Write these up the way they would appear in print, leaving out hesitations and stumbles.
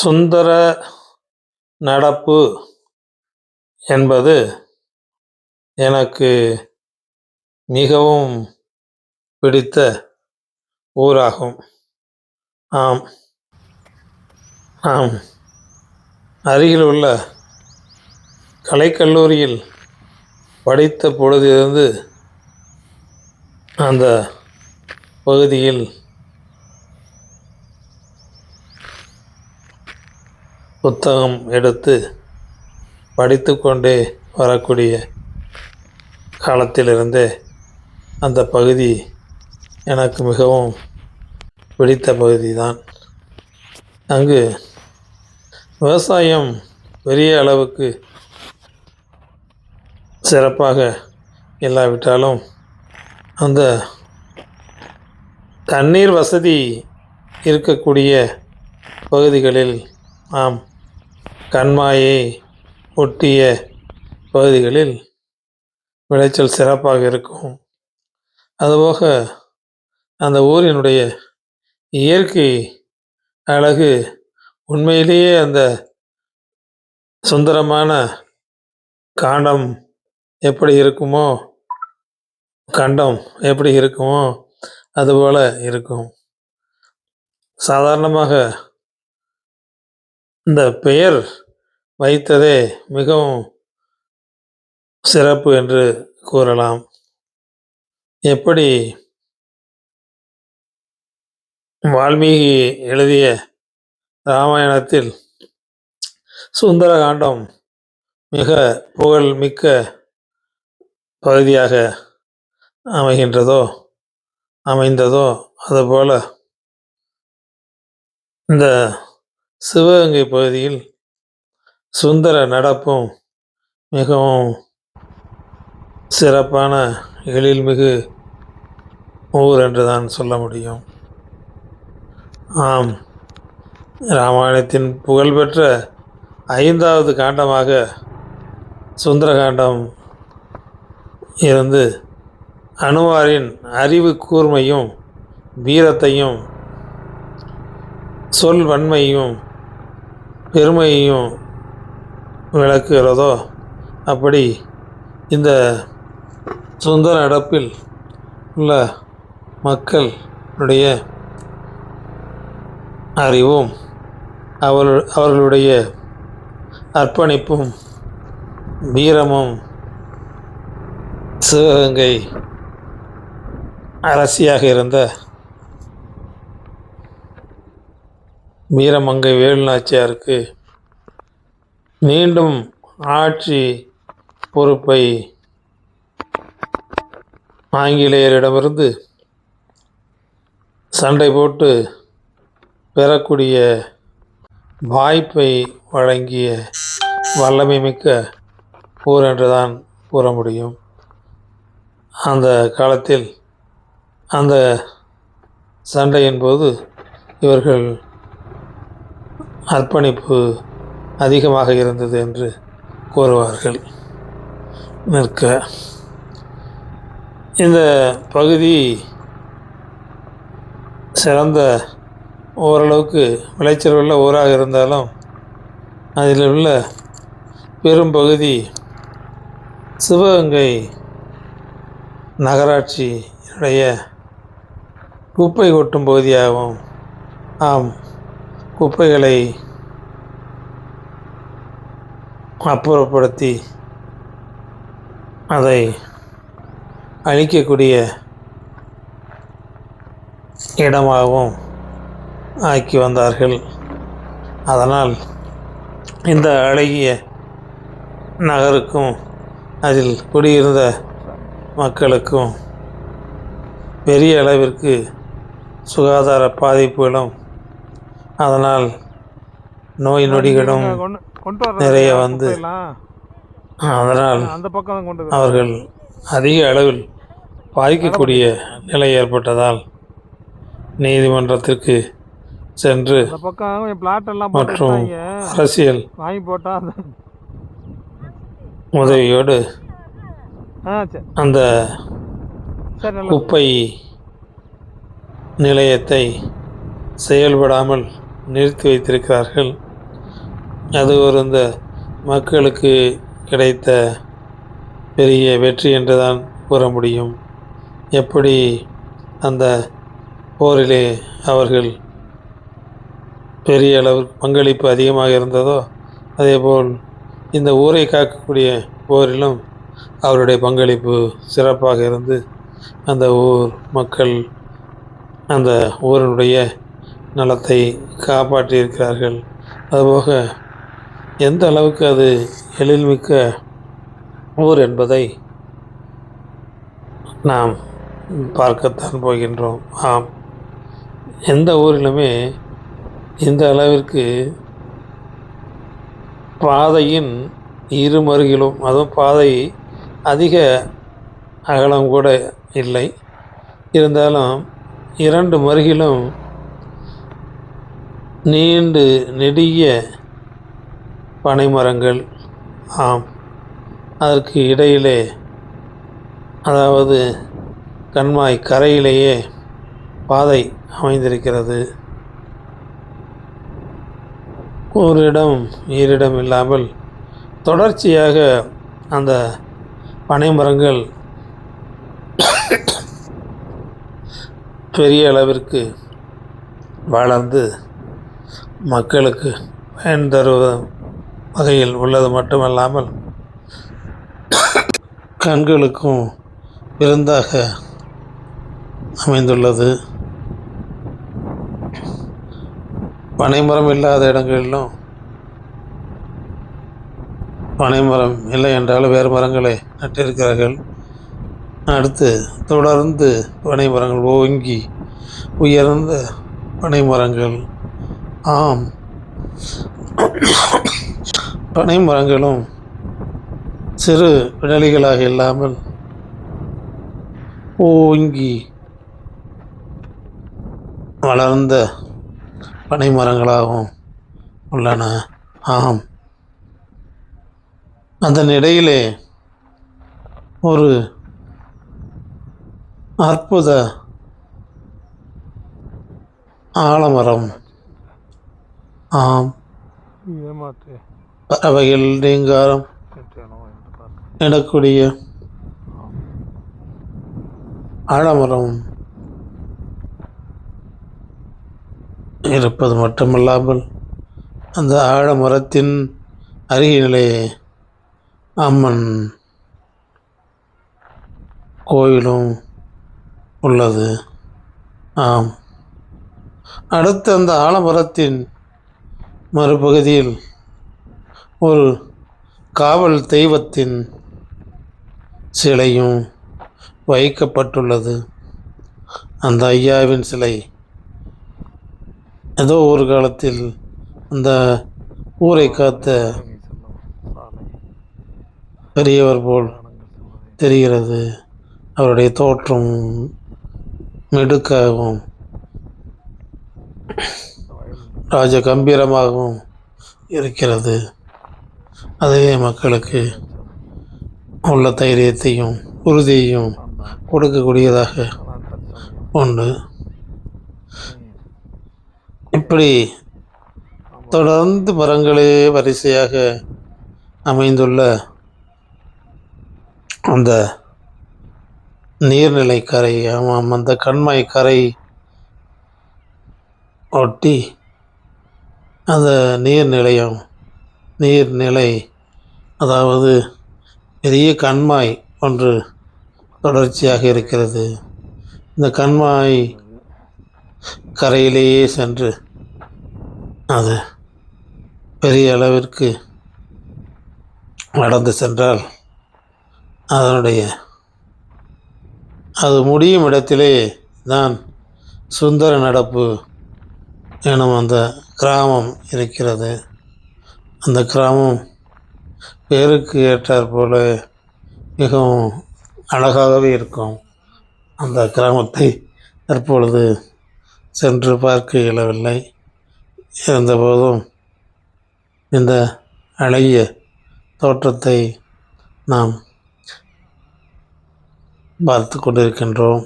சுந்தர நடப்பு என்பது எனக்கு மிகவும் பிடித்த ஊராகும். ஆம், ஆம். அருகில் உள்ள கலைக்கல்லூரியில் படித்த பொழுதிலிருந்து அந்த பகுதியில் புத்தகம் எடுத்து படித்து கொண்டே வரக்கூடிய காலத்திலிருந்தே அந்த பகுதி எனக்கு மிகவும் பிடித்த பகுதிதான். அங்கு விவசாயம் பெரிய அளவுக்கு சிறப்பாக இல்லாவிட்டாலும் அந்த தண்ணீர் வசதி இருக்கக்கூடிய பகுதிகளில், ஆம், கண்மாயை ஒட்டிய பகுதிகளில் விளைச்சல் சிறப்பாக இருக்கும். அதுபோக அந்த ஊரினுடைய இயற்கை அழகு உண்மையிலேயே அந்த சுந்தரமான கண்டம் எப்படி இருக்குமோ அதுபோல இருக்கும். சாதாரணமாக இந்த பெயர் வைத்ததே மிகவும் சிறப்பு என்று கூறலாம். எப்படி வால்மீகி எழுதிய இராமாயணத்தில் சுந்தரகாண்டம் மிக புகழ்மிக்க பகுதியாக அமைந்ததோ அதுபோல இந்த சிவகங்கை பகுதியில் சுந்தர நடப்பும் மிகவும் சிறப்பான எழில்மிகு ஊர் என்று தான் சொல்ல முடியும். ஆம், இராமாயணத்தின் புகழ்பெற்ற 5வது காண்டமாக சுந்தரகாண்டம் இருந்து அனுமாரின் அறிவு கூர்மையும் வீரத்தையும் சொல் வன்மையும் பெருமையையும் விளக்குகிறதோ அப்படி இந்த சுந்தர நடப்பில் உள்ள மக்களுடைய அறிவும் அவர்களுடைய அர்ப்பணிப்பும் வீரமும் சிவகங்கை அரசியாக இருந்த வீரமங்கை வேலுநாச்சியாருக்கு மீண்டும் ஆட்சி பொறுப்பை ஆங்கிலேயரிடமிருந்து சண்டை போட்டு பெறக்கூடிய வாய்ப்பை வழங்கிய வல்லமை மிக்க ஊர் என்றுதான் கூற முடியும். அந்த காலத்தில் அந்த சண்டையின் போது இவர்கள் அர்ப்பணிப்பு அதிகமாக இருந்தது என்று கூறுவார்கள். இந்த பகுதி சிறந்த ஓரளவுக்கு விளைச்சல் உள்ள ஊராக இருந்தாலும் அதில் உள்ள பெரும்பகுதி சிவகங்கை நகராட்சியினுடைய குப்பை கொட்டும் பகுதியாகவும், ஆம், குப்பைகளை அப்புறப்படுத்தி அதை அழிக்கக்கூடிய இடமாகவும் ஆக்கி வந்தார்கள். அதனால் இந்த அழகிய நகருக்கும் அதில் குடியிருந்த மக்களுக்கும் பெரிய அளவிற்கு சுகாதார பாதிப்புகளும் அதனால் நோய் நொடிகளும் நிறைய வந்து அதனால் அவர்கள் அதிக அளவில் பாதிக்கக்கூடிய நிலை ஏற்பட்டதால் நீதிமன்றத்திற்கு சென்று மற்றும் அரசியல் உதவியோடு அந்த குப்பை நிலையத்தை செயல்படாமல் நிறுத்தி வைத்திருக்கிறார்கள். அது ஒரு இந்த மக்களுக்கு கிடைத்த பெரிய வெற்றி என்று தான் கூற முடியும். எப்படி அந்த போரிலே அவர்கள் பெரிய அளவு பங்களிப்பு அதிகமாக இருந்ததோ, அதேபோல் இந்த ஊரை காக்கக்கூடிய போரிலும் அவருடைய பங்களிப்பு சிறப்பாக இருந்து அந்த ஊர் மக்கள் அந்த ஊரினுடைய நலத்தை காப்பாற்றியிருக்கிறார்கள். அதுபோக எந்த அளவுக்கு அது எழில்மிக்க ஊர் என்பதை நாம் பார்க்கத்தான் போகின்றோம். ஆம், எந்த ஊரிலுமே இந்த அளவிற்கு பாதையின் இருமருகிலும், அதுவும் பாதை அதிக அகலம் கூட இல்லை, இருந்தாலும் 2 மருகிலும் நீண்டு நெடிய பனைமரங்கள். ஆம், அதற்கு இடையிலே, அதாவது கண்மாய் கரையிலேயே பாதை அமைந்திருக்கிறது. ஒரு இடம் ஈரிடம் இல்லாமல் தொடர்ச்சியாக அந்த பனைமரங்கள் பெரிய அளவிற்கு வளர்ந்து மக்களுக்கு பயன் தருவ வகையில் உள்ளது மட்டுமல்லாமல் கண்களுக்கும் விருந்தாக அமைந்துள்ளது. பனைமரம் இல்லாத இடங்களிலும், பனைமரம் இல்லை என்றாலும் வேறு மரங்களை நட்டிருக்கிறார்கள். அடுத்து தொடர்ந்து பனைமரங்கள் ஓங்கி உயர்ந்த பனைமரங்கள். ஆம், பனைமரங்களும் சிறு விடலிகளாக இல்லாமல் ஓங்கி வளர்ந்த பனைமரங்களாகவும் உள்ளன. ஆம், அதன் இடையிலே ஒரு அற்புத ஆலமரம். ஆம், பறவைகள் ரீங்காரம் இடக்கூடிய ஆலமரம் இருப்பது மட்டுமல்லாமல் அந்த ஆலமரத்தின் அருகிலே அம்மன் கோயிலும் உள்ளது. ஆம், அடுத்து அந்த ஆலமரத்தின் மறுபகுதியில் ஒரு காவல் தெய்வத்தின் சிலையும் வைக்கப்பட்டுள்ளது. அந்த ஐயாவின் சிலை ஏதோ ஒரு காலத்தில் அந்த ஊரை காத்த பெரியவர் போல் தெரிகிறது. அவருடைய தோற்றம் மிடுக்காகவும் ராஜ கம்பீரமாகவும் இருக்கிறது. அதுவே மக்களுக்கு உள்ள தைரியத்தையும் உறுதியையும் கொடுக்கக்கூடியதாக உண்டு. இப்படி தொடர்ந்து மரங்களே வரிசையாக அமைந்துள்ள அந்த நீர்நிலை கரை, ஆமாம், அந்த கண்மாய் கரை ஒட்டி அந்த நீர்நிலை, அதாவது பெரிய கண்மாய் ஒன்று தொடர்ச்சியாக இருக்கிறது. இந்த கண்மாய் கரையிலேயே சென்று அது பெரிய அளவிற்கு நடந்து சென்றால் அது முடியும் இடத்திலே தான் சுந்தர நடப்பு எனும் அந்த கிராமம் இருக்கிறது. அந்த கிராமம் பேருக்கு ஏற்றாற் போல மிகவும் அழகாகவே இருக்கும். அந்த கிராமத்தை தற்பொழுது சென்று பார்க்க இயலவில்லை. இருந்தபோதும் இந்த அழகிய தோற்றத்தை நாம் பார்த்து கொண்டிருக்கின்றோம்.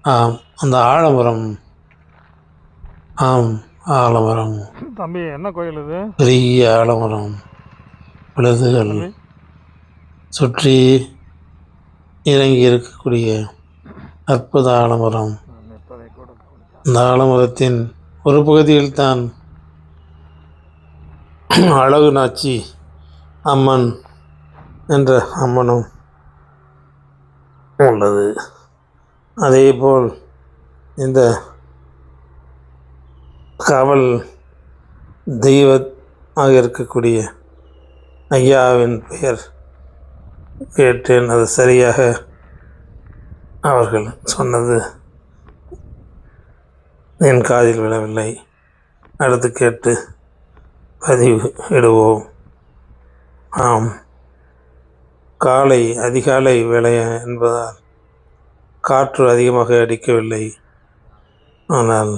ஆம், அந்த ஆலமரம், ஆம், ஆலமரம், தம்பி என்ன கோயில் இது பெரிய ஆலமரம், விழுதுகள் தம்பி? சுற்றி இறங்கி இருக்கக்கூடிய அற்புத ஆலமரம். இப்போதை கூட கவனிச்சா. இந்த ஆலமரத்தின் ஒரு பகுதியில் தான் அழகு நாச்சி அம்மன் என்ற அம்மனும் உள்ளது. அதேபோல் இந்த காவல் தெய்வமாக இருக்கக்கூடிய ஐயாவின் பெயர் கேட்டேன். அது சரியாக அவர்கள் சொன்னது என் காதில் விழவில்லை. அடுத்து கேட்டு பதிவு இடுவோம். ஆம், அதிகாலை வேலை என்பதால் காற்று அதிகமாக அடிக்கவில்லை. ஆனால்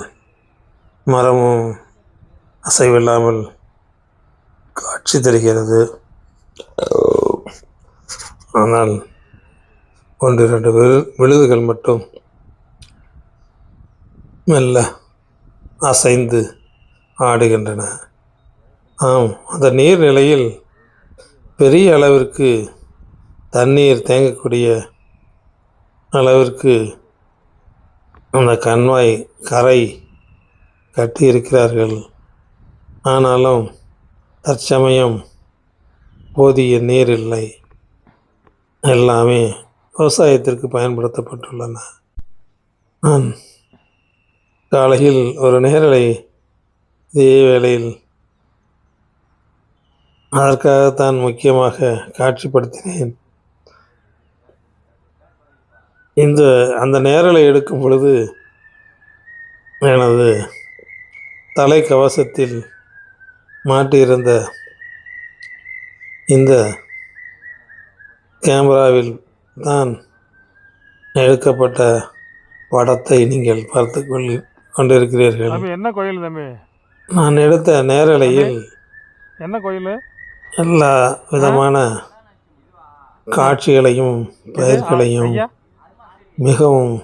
மரமும் அசைவில்லாமல் காட்சி தருகிறது. ஆனால் 1-2 விழுதுகள் மட்டும் மெல்ல அசைந்து ஆடுகின்றன. ஆம், அந்த நீர்நிலையில் பெரிய அளவிற்கு தண்ணீர் தேங்கக்கூடிய அளவிற்கு அந்த கண்மாய் கரை கட்டி இருக்கிறார்கள். ஆனாலும் தற்சமயம் போதிய நீர் இல்லை. எல்லாமே விவசாயத்திற்கு பயன்படுத்தப்பட்டுள்ளன. நான் காலையில் ஒரு நேரலை இதே வேளையில் அதற்காகத்தான் முக்கியமாக காட்சிப்படுத்தினேன். அந்த நேரலை எடுக்கும் பொழுது எனது தலைக்கவசத்தில் மாட்டியிருந்த இந்த கேமராவில் தான் எடுக்கப்பட்ட படத்தை நீங்கள் பார்த்து கொண்டிருக்கிறீர்கள். தம்பி என்ன கோயில் தம்பி? நான் எடுத்த நேரலையில் என்ன கோயில்? எல்லா விதமான காட்சிகளையும் பயிர்களையும் மிகவும்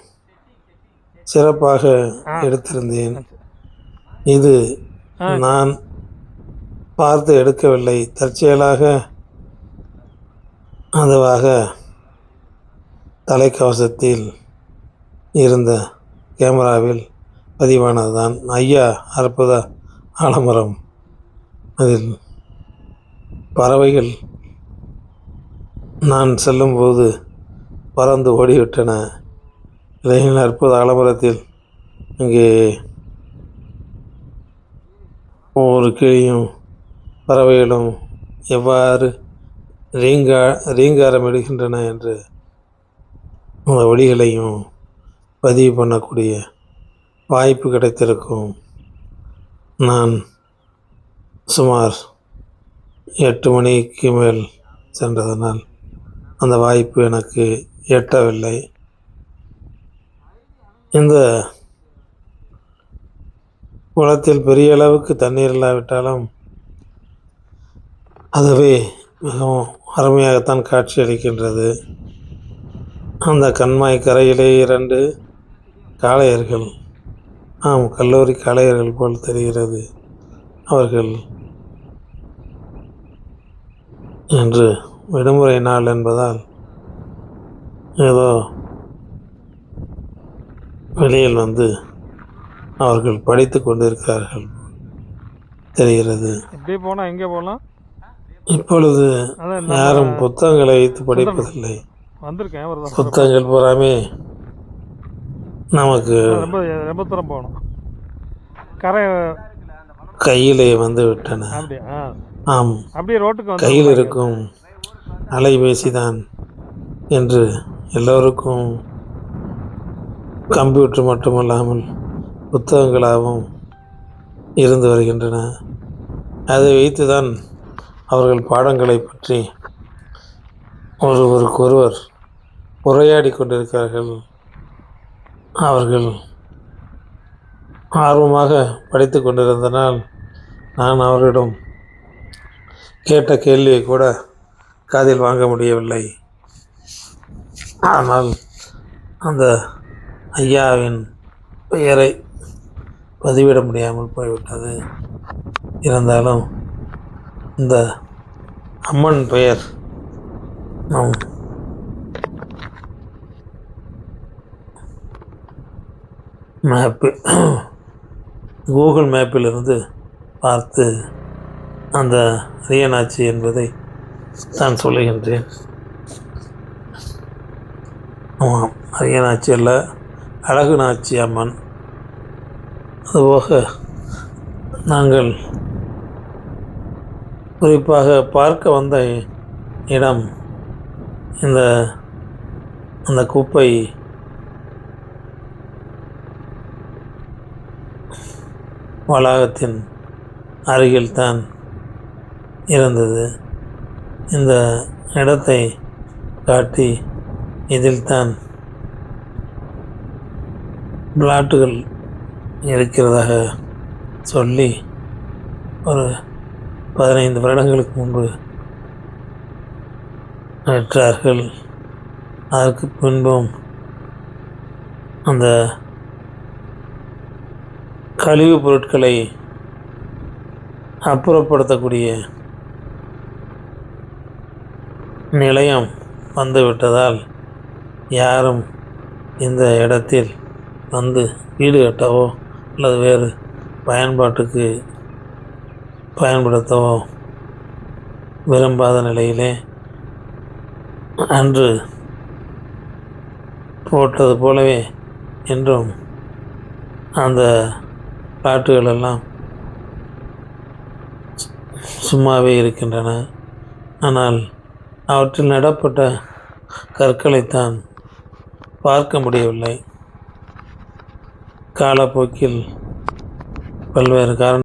சிறப்பாக எடுத்திருந்தேன். இது நான் பார்த்து எடுக்கவில்லை, தற்செயலாக அதுவாக தலைக்கவசத்தில் இருந்த கேமராவில் பதிவானதுதான். ஐயா அற்புத ஆலமரம். அதில் பறவைகள் நான் செல்லும்போது பறந்து ஓடிவிட்டன. இளைஞர் அற்புத ஆலமரத்தில் இங்கே ஒவ்வொரு கிளியும் பறவைகளும் எவ்வாறு ரீங்காரம் எடுக்கின்றன என்று அந்த ஒலிகளையும் பதிவு பண்ணக்கூடிய வாய்ப்பு கிடைத்திருக்கும். நான் சுமார் 8 மணிக்கு மேல் சென்றதனால் அந்த வாய்ப்பு எனக்கு எட்டவில்லை. இந்த குளத்தில் பெரிய அளவுக்கு தண்ணீர் இல்லாவிட்டாலும் அதுவே மிகவும் அருமையாகத்தான் காட்சியளிக்கின்றது. அந்த கண்மாய் கரையிலே 2 காளையர்கள், ஆம், கல்லூரி காளையர்கள் போல் தெரிகிறது. அவர்கள் இன்று விடுமுறை நாள் என்பதால் ஏதோ வெளியில் வந்து அவர்கள் படித்து கொண்டிருக்கிறார்கள் தெரிகிறது. எப்படி போனால் எங்கே போகலாம்? இப்பொழுது யாரும் புத்தகங்களை வைத்து படிப்பதில்லை. புத்தகங்கள் பூராமே நமக்கு ரொம்ப தூரம் போகணும், கரை கையிலே வந்து விட்டன. ஆம், அப்படியே ரோட்டுக்கு கையில் இருக்கும் அலைபேசிதான் என்று எல்லோருக்கும் கம்ப்யூட்டர் மட்டுமல்லாமல் புத்தகங்களாகவும் இருந்து வருகின்றன. அதை வைத்துதான் அவர்கள் பாடங்களை பற்றி ஒருவருக்கொருவர் உரையாடி கொண்டிருக்கிறார்கள். அவர்கள் ஆர்வமாக படித்து கொண்டிருந்தனால் நான் அவரிடம் கேட்ட கேள்வியை கூட காதில் வாங்க முடியவில்லை. ஆனால் அந்த ஐயாவின் பெயரை பதிவிட முடியாமல் போய்விட்டது. இருந்தாலும் இந்த அம்மன் பெயர் நம் கூகுள் மேப்பிலிருந்து பார்த்து அந்த அரியநாச்சி என்பதை நான் சொல்லுகின்றேன். ஆமாம், அரியநாச்சி அல்ல, அழகு நாச்சி அம்மன். அதுபோக நாங்கள் குறிப்பாக பார்க்க வந்த இடம் அந்த குப்பை வளாகத்தின் அருகில்தான் இருந்தது. இந்த இடத்தை காட்டி இதில்தான் பிளாட்டுகள் இருக்கிறதாக சொல்லி ஒரு 15 வருடங்களுக்கு முன்பு விற்றார்கள். அதற்கு பின்பும் அந்த கழிவுப் பொருட்களை அப்புறப்படுத்தக்கூடிய நிலையம் வந்துவிட்டதால் யாரும் இந்த இடத்தில் வந்து வீடு கட்டவோ அல்லது வேறு பயன்பாட்டுக்கு பயன்படுத்தவோ விரும்பாத நிலையிலே அன்று போட்டது போலவே இன்றும் அந்த பிளாட்டுகளெல்லாம் சும்மாவே இருக்கின்றன. ஆனால் அவற்றில் நடப்பட்ட கற்களைத்தான் பார்க்க முடியவில்லை. காலப்போக்கில் பல்வேறு